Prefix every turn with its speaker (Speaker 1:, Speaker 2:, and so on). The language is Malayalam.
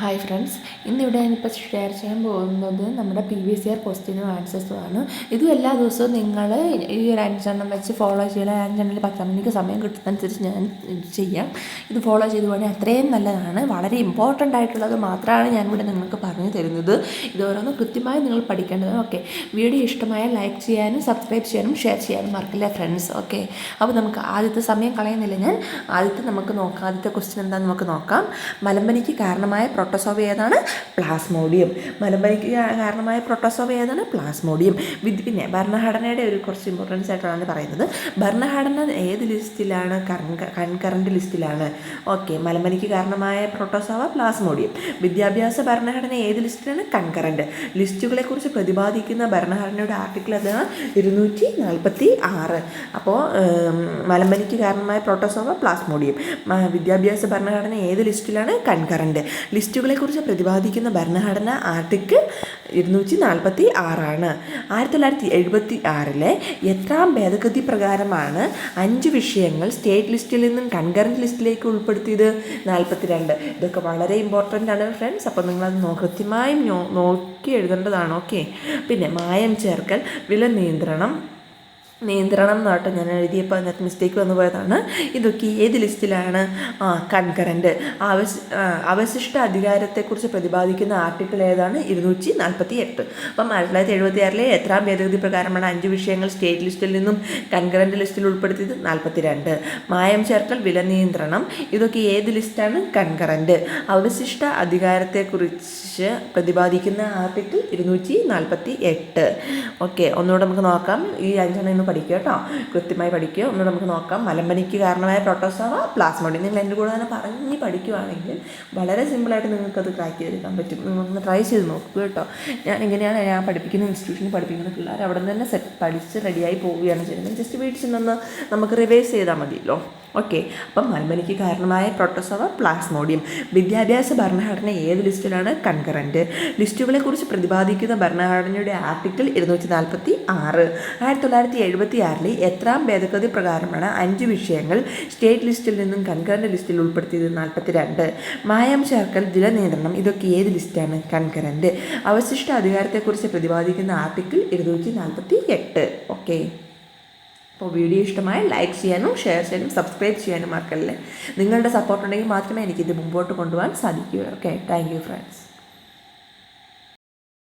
Speaker 1: ഹായ് ഫ്രണ്ട്സ്, ഇന്നിവിടെ ഞാനിപ്പോൾ ഷെയർ ചെയ്യാൻ പോകുന്നത് നമ്മുടെ പ്രീവിയസ് ഇയർ ക്വസ്റ്റ്യനും ആൻസേഴ്സുമാണ്. ഇതും എല്ലാ ദിവസവും നിങ്ങൾ ഈ ഒരു അഞ്ചെണ്ണം വെച്ച് ഫോളോ ചെയ്യണം. അഞ്ചെണ്ണിൽ 10 മിനിറ്റ് സമയം കിട്ടുന്നതനുസരിച്ച് ഞാൻ ചെയ്യാം. ഇത് ഫോളോ ചെയ്ത് പോകണമെങ്കിൽ അത്രയും നല്ലതാണ്. വളരെ ഇമ്പോർട്ടൻ്റ് ആയിട്ടുള്ളത് മാത്രമാണ് ഞാനിവിടെ നിങ്ങൾക്ക് പറഞ്ഞു തരുന്നത്. ഇതോരോന്ന് കൃത്യമായി നിങ്ങൾ പഠിക്കേണ്ടത്. ഓക്കെ, വീഡിയോ ഇഷ്ടമായാൽ ലൈക്ക് ചെയ്യാനും സബ്സ്ക്രൈബ് ചെയ്യാനും ഷെയർ ചെയ്യാനും മറക്കില്ല ഫ്രണ്ട്സ്. ഓക്കെ, അപ്പോൾ നമുക്ക് ആദ്യത്തെ സമയം കളയുന്നില്ല. ആദ്യത്തെ ക്വസ്റ്റ്യൻ എന്താണെന്ന് നമുക്ക് നോക്കാം. മലമ്പനിക്ക് കാരണമായ പ്രോട്ടോസോവ ഏതാണ്? പ്ലാസ്മോഡിയം. മലമ്പനിക്ക് കാരണമായ പ്രോട്ടോസോവ ഏതാണ്? പ്ലാസ്മോഡിയം. പിന്നെ ഭരണഘടനയുടെ ഒരു കുറച്ച് ഇമ്പോർട്ടൻസ് ആയിട്ടാണ് പറയുന്നത്. ഭരണഘടന ഏത് ലിസ്റ്റിലാണ്? കൺകറൻറ്റ് ലിസ്റ്റിലാണ്. ഓക്കെ, മലമ്പനിക്ക് കാരണമായ പ്രോട്ടോസോവ പ്ലാസ്മോഡിയം. വിദ്യാഭ്യാസ ഭരണഘടന ഏത് ലിസ്റ്റിലാണ്? കൺകറൻറ്റ്. ലിസ്റ്റുകളെക്കുറിച്ച് പ്രതിപാദിക്കുന്ന ഭരണഘടനയുടെ ആർട്ടിക്കിൾ അതാണ് 246. അപ്പോൾ മലമ്പനിക്ക് കാരണമായ പ്രോട്ടോസോവ പ്ലാസ്മോഡിയം. വിദ്യാഭ്യാസ ഭരണഘടന ഏത് ലിസ്റ്റിലാണ്? കൺകറൻറ്റ്. ലിസ്റ്റുകളെക്കുറിച്ച് പ്രതിപാദിക്കുന്ന ഭരണഘടന ആർട്ടിക്കിൾ 246. 1976 എത്രാം ഭേദഗതി പ്രകാരമാണ് 5 വിഷയങ്ങൾ സ്റ്റേറ്റ് ലിസ്റ്റിൽ നിന്നും കൺകറൻറ്റ് ലിസ്റ്റിലേക്ക് ഉൾപ്പെടുത്തിയത്? 42. ഇതൊക്കെ വളരെ ഇമ്പോർട്ടൻ്റ് ആണ് ഫ്രണ്ട്സ്. അപ്പോൾ നിങ്ങളത് കൃത്യമായും നോക്കി എഴുതേണ്ടതാണ്. ഓക്കെ, പിന്നെ മായം ചേർക്കൽ, വില നിയന്ത്രണം എന്നാട്ടോ ഞാൻ എഴുതിയപ്പോൾ അതിനകത്ത് മിസ്റ്റേക്ക് വന്നു പോയതാണ്. ഇതൊക്കെ ഏത് ലിസ്റ്റിലാണ്? കൺകറൻറ്റ്. അവശിഷ്ട അധികാരത്തെക്കുറിച്ച് പ്രതിപാദിക്കുന്ന ആർട്ടിക്കിൾ ഏതാണ്? 248. അപ്പം 1976 എത്രാം ഭേദഗതി പ്രകാരമാണ് 5 വിഷയങ്ങൾ സ്റ്റേറ്റ് ലിസ്റ്റിൽ നിന്നും കൺകറൻറ്റ് ലിസ്റ്റിൽ ഉൾപ്പെടുത്തിയത്? 42. മായം ചേർക്കൽ, വില നിയന്ത്രണം, ഇതൊക്കെ ഏത് ലിസ്റ്റാണ്? കൺകറൻറ്റ്. അവശിഷ്ട അധികാരത്തെക്കുറിച്ച് പ്രതിപാദിക്കുന്ന ആർട്ടിക്കിൾ 248. ഓക്കെ, ഒന്നുകൂടെ നമുക്ക് നോക്കാം. ഈ 5 പഠിക്കുക കേട്ടോ, കൃത്യമായി പഠിക്കുക. ഒന്നുകൂടെ നമുക്ക് നോക്കാം. മലമ്പനിക്ക് കാരണമായ പ്രോട്ടോസോവ പ്ലാസ്മോഡിയം. നിങ്ങൾ എൻ്റെ കൂടെ തന്നെ പറഞ്ഞ് പഠിക്കുകയാണെങ്കിൽ വളരെ സിമ്പിളായിട്ട് നിങ്ങൾക്കത് ക്രാക്ക് ചെയ്തെടുക്കാൻ പറ്റും. നിങ്ങളൊന്ന് ട്രൈ ചെയ്ത് നോക്കുക കേട്ടോ. ഞാൻ പഠിപ്പിക്കുന്ന ഇൻസ്റ്റിറ്റ്യൂഷനിൽ പഠിപ്പിക്കുന്ന പിള്ളേർ അവിടെ നിന്ന് തന്നെ പഠിച്ച് റെഡിയായി പോവുകയാണ് ചെയ്യുന്നത്. ജസ്റ്റ് വീട്ടിൽ ചെന്നൊന്ന് നമുക്ക് റിവൈസ് ചെയ്താൽ മതിയല്ലോ. ഓക്കെ, അപ്പം മലമ്പനിക്ക് കാരണമായ പ്രോട്ടോസോവ പ്ലാസ്മോഡിയം. വിദ്യാഭ്യാസ ഭരണഘടന ഏത് ലിസ്റ്റിലാണ്? കൺകറൻറ്റ്. ലിസ്റ്റുകളെക്കുറിച്ച് പ്രതിപാദിക്കുന്ന ഭരണഘടനയുടെ ആർട്ടിക്കിൾ 246. 1976 എത്രാം ഭേദഗതി പ്രകാരമാണ് 5 വിഷയങ്ങൾ സ്റ്റേറ്റ് ലിസ്റ്റിൽ നിന്നും കൺകറൻറ്റ് ലിസ്റ്റിൽ ഉൾപ്പെടുത്തിയത്? 42. മായം ചേർക്കൽ, വില നിയന്ത്രണം, ഇതൊക്കെ ഏത് ലിസ്റ്റാണ്? കൺകറൻറ്റ്. അവശിഷ്ട അധികാരത്തെക്കുറിച്ച് പ്രതിപാദിക്കുന്ന ആർട്ടിക്കിൾ 248. ഓക്കെ, അപ്പോൾ വീഡിയോ ഇഷ്ടമായി ലൈക്ക് ചെയ്യാനും ഷെയർ ചെയ്യാനും സബ്സ്ക്രൈബ് ചെയ്യാനും മറക്കല്ലേ. നിങ്ങളുടെ സപ്പോർട്ട് ഉണ്ടെങ്കിൽ മാത്രമേ എനിക്കിത് മുമ്പോട്ട് കൊണ്ടുപോകാൻ സാധിക്കൂ. Okay, thank you friends.